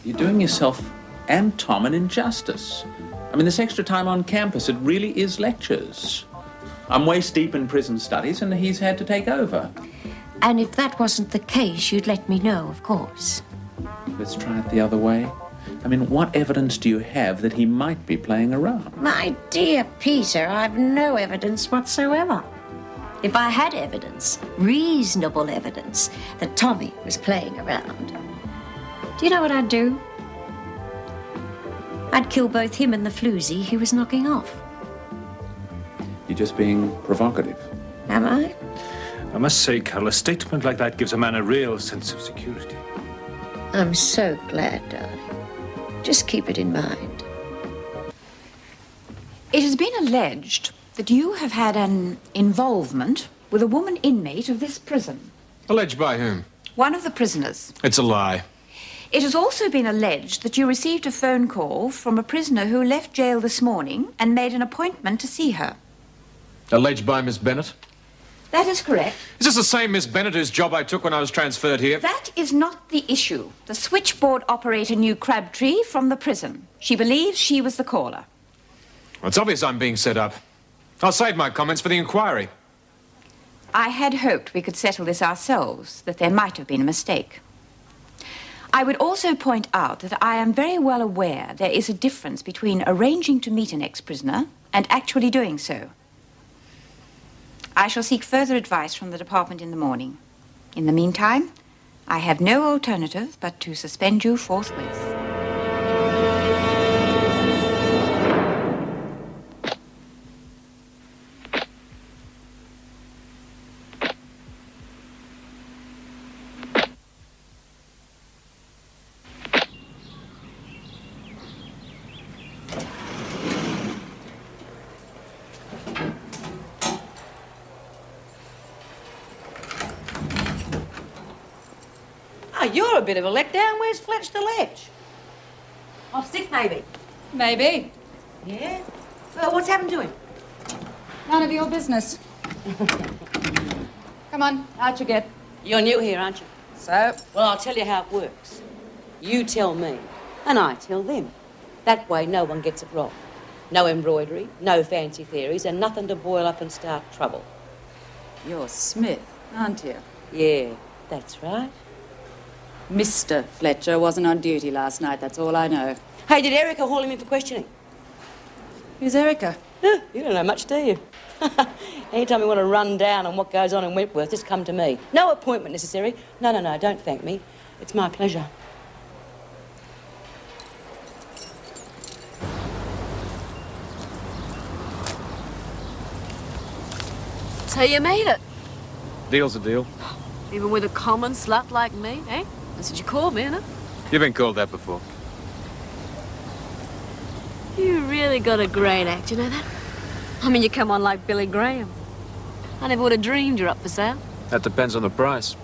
You're doing yourself and Tom an injustice. I mean, this extra time on campus, it really is lectures. I'm waist deep in prison studies and he's had to take over. And if that wasn't the case, you'd let me know, of course. Let's try it the other way. I mean, what evidence do you have that he might be playing around? My dear Peter, I've no evidence whatsoever. If I had evidence, reasonable evidence, that Tommy was playing around, do you know what I'd do? I'd kill both him and the floozy he was knocking off. You're just being provocative. Am I? I must say, Carol, a statement like that gives a man a real sense of security. I'm so glad, darling. Just keep it in mind. It has been alleged that you have had an involvement with a woman inmate of this prison. Alleged by whom? One of the prisoners. It's a lie. It has also been alleged that you received a phone call from a prisoner who left jail this morning and made an appointment to see her. Alleged by Miss Bennett? That is correct. Is this the same Miss Bennett whose job I took when I was transferred here? That is not the issue. The switchboard operator knew Crabtree from the prison. She believes she was the caller. Well, it's obvious I'm being set up. I'll save my comments for the inquiry. I had hoped we could settle this ourselves, that there might have been a mistake. I would also point out that I am very well aware there is a difference between arranging to meet an ex-prisoner and actually doing so. I shall seek further advice from the department in the morning. In the meantime, I have no alternative but to suspend you forthwith. You're a bit of a letdown. Where's Fletch the Lech? Off sick, maybe? Maybe. Yeah? Well, what's happened to him? None of your business. Come on, out you get. You're new here, aren't you? So? Well, I'll tell you how it works. You tell me, and I tell them. That way no one gets it wrong. No embroidery, no fancy theories, and nothing to boil up and start trouble. You're Smith, aren't you? Yeah, that's right. Mr. Fletcher wasn't on duty last night, that's all I know. Hey, did Erica haul him in for questioning? Who's Erica? Huh, you don't know much, do you? Anytime you want to run down on what goes on in Wentworth, just come to me. No appointment necessary. No, don't thank me. It's my pleasure. So you made it. Deal's a deal. Even with a common slut like me, eh? That's what you call me, innit? You've been called that before. You really got a great act, you know that? I mean, you come on like Billy Graham. I never would have dreamed you're up for sale. That depends on the price.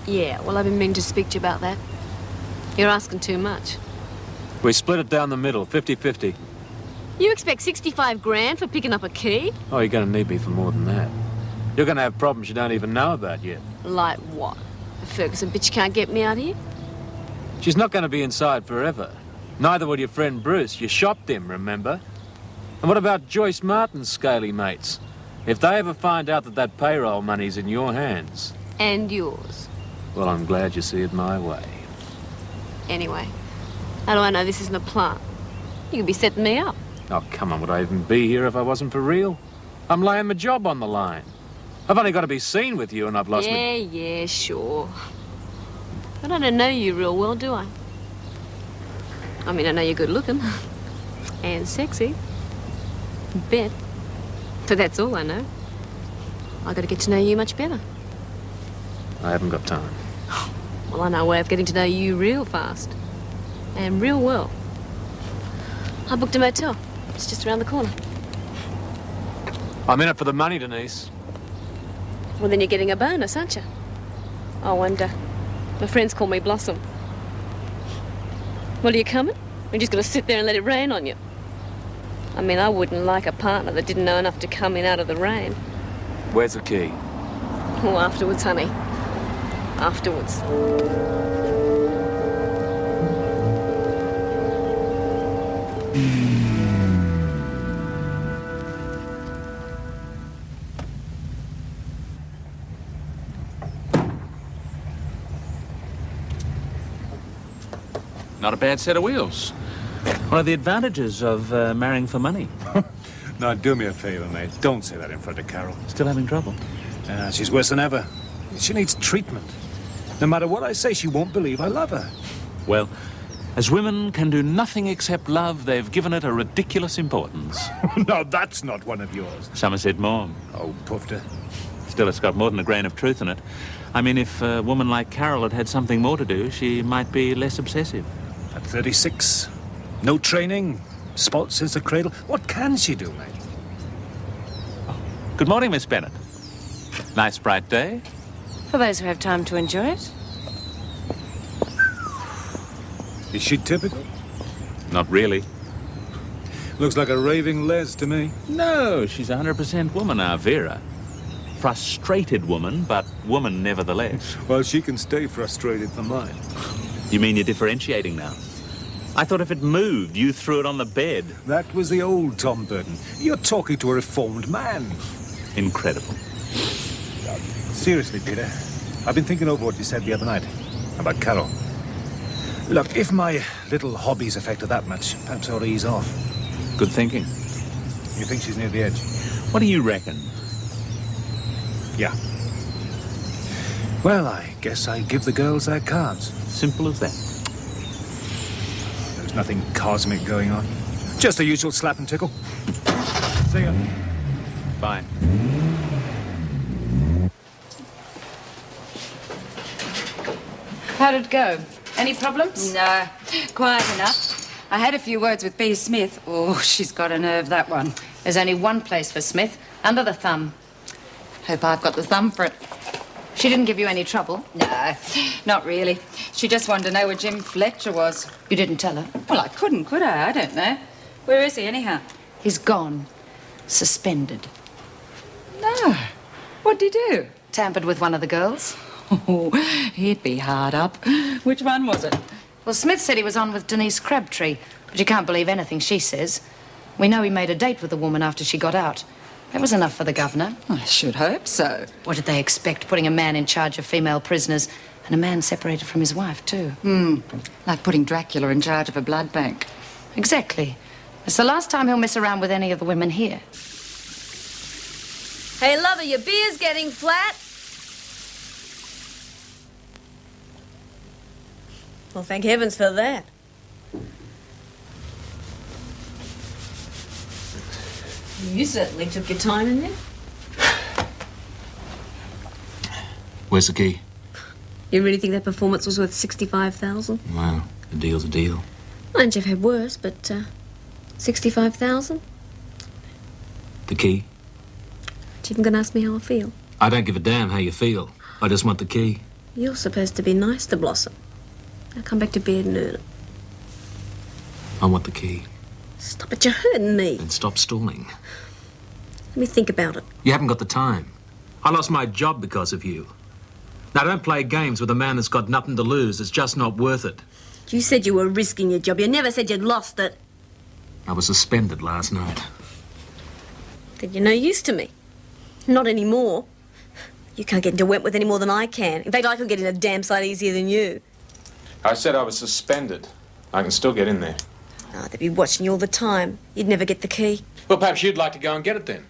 Yeah, well, I've been meaning to speak to you about that. You're asking too much. We split it down the middle, 50-50. You expect 65 grand for picking up a key? Oh, you're going to need me for more than that. You're going to have problems you don't even know about yet. Like what? The Ferguson bitch can't get me out of here? She's not going to be inside forever. Neither will your friend Bruce. You shopped him, remember? And what about Joyce Martin's scaly mates? If they ever find out that that payroll money's in your hands... And yours. Well, I'm glad you see it my way. Anyway, how do I know this isn't a plant? You could be setting me up. Oh, come on, would I even be here if I wasn't for real? I'm laying my job on the line. I've only got to be seen with you and I've lost Yeah, sure. But I don't know you real well, do I? I mean, I know you're good looking. And sexy. Bet. But that's all I know. I got to get to know you much better. I haven't got time. Well, I know a way of getting to know you real fast. And real well. I booked a motel. It's just around the corner. I'm in it for the money, Denise. Well, then you're getting a bonus, aren't you? I wonder. My friends call me Blossom. Well, are you coming? We're just going to sit there and let it rain on you. I mean, I wouldn't like a partner that didn't know enough to come in out of the rain. Where's the key? Oh, afterwards, honey. Afterwards. Not a bad set of wheels. One of the advantages of marrying for money. Now, do me a favour, mate. Don't say that in front of Carol. Still having trouble? She's worse than ever. She needs treatment. No matter what I say, she won't believe I love her. Well, as women can do nothing except love, they've given it a ridiculous importance. No, that's not one of yours. Somerset Maugham. Oh, puffed her. Still, it's got more than a grain of truth in it. I mean, if a woman like Carol had had something more to do, she might be less obsessive. At 36, no training, spots since the cradle. What can she do, mate? Good morning, Miss Bennett. Nice bright day. For those who have time to enjoy it. Is she typical? Not really. Looks like a raving les to me. No, she's 100% woman, our Vera. Frustrated woman, but woman nevertheless. Well, she can stay frustrated for mine. You mean you're differentiating now? I thought if it moved, you threw it on the bed. That was the old Tom Burton. You're talking to a reformed man. Incredible. Seriously, Peter, I've been thinking over what you said the other night about Carol. Look, if my little hobbies affect her that much, perhaps I ought to ease off. Good thinking. You think she's near the edge? What do you reckon? Yeah. Well, I guess I give the girls their cards. Simple as that. There's nothing cosmic going on. Just the usual slap and tickle. See ya. Bye. How did it go? Any problems? No, quiet enough. I had a few words with B. Smith. Oh, she's got a nerve, that one. There's only one place for Smith, under the thumb. Hope I've got the thumb for it. She didn't give you any trouble? No, not really. She just wanted to know where Jim Fletcher was. You didn't tell her? Well, I couldn't, could I? I don't know. Where is he, anyhow? He's gone. Suspended. No. What'd he do? Tampered with one of the girls. Oh, he'd be hard up. Which one was it? Well, Smith said he was on with Denise Crabtree, but you can't believe anything she says. We know he made a date with the woman after she got out. That was enough for the governor. I should hope so. What did they expect, putting a man in charge of female prisoners, and a man separated from his wife, too? Like putting Dracula in charge of a blood bank. Exactly. It's the last time he'll mess around with any of the women here. Hey, lover, your beer's getting flat. Well, thank heavens for that. You certainly took your time in there. Where's the key? You really think that performance was worth $65,000? Well, a deal's a deal. Mind you've had worse, but $65,000? The key? Aren't you even going to ask me how I feel? I don't give a damn how you feel. I just want the key. You're supposed to be nice to Blossom. Now come back to bed and earn it. I want the key. Stop it, you're hurting me. Then stop stalling. Let me think about it. You haven't got the time. I lost my job because of you. Now, don't play games with a man that's got nothing to lose. It's just not worth it. You said you were risking your job. You never said you'd lost it. I was suspended last night. Then you're no use to me. Not anymore. You can't get into Wentworth any more than I can. In fact, I could get in a damn sight easier than you. I said I was suspended. I can still get in there. Oh, they'd be watching you all the time. You'd never get the key. Well, perhaps you'd like to go and get it then.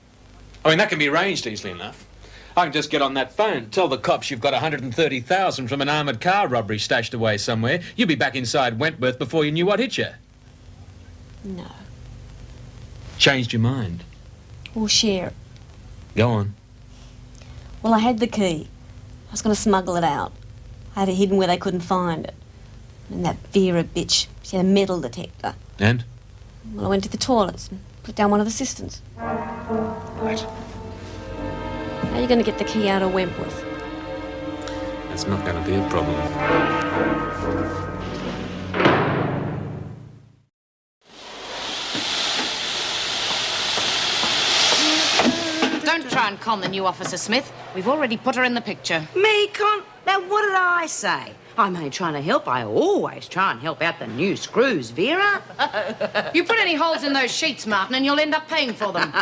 I mean, that can be arranged easily enough. I can just get on that phone, tell the cops you've got $130,000 from an armoured car robbery stashed away somewhere. You'll be back inside Wentworth before you knew what hit you. No. Changed your mind. We'll share it. Go on. Well, I had the key. I was going to smuggle it out. I had it hidden where they couldn't find it. And that Vera bitch, she had a metal detector. And? Well, I went to the toilets and put down one of the cisterns. Right. How are you going to get the key out of Wentworth? That's not going to be a problem. Don't try and con the new Officer Smith. We've already put her in the picture. Me, con? Now, what did I say? I'm only trying to help. I always try and help out the new screws, Vera. You put any holes in those sheets, Martin, and you'll end up paying for them.